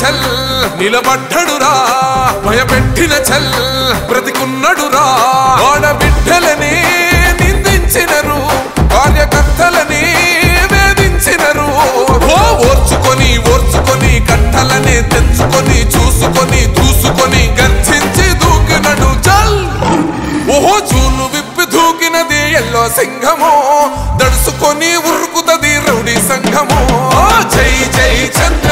చల్ నిలబడ్డడురా భయపెట్టిన చల్ బ్రతికున్నడురా ఆడబిడ్డలని నిందించినరు కార్యకర్తలని వేధించినరు ఓర్చుకొని ఓర్చుకొని కట్టలనే తెంచుకొని చూసుకొని దూసుకొని గర్జించి దూకినడు చల్ ఓహో చూలు విప్పి దూకినది ఎల్లో సింహము దడుసుకొని ఉరుకుతది రౌడీ సంఘము జై జై చంద్ర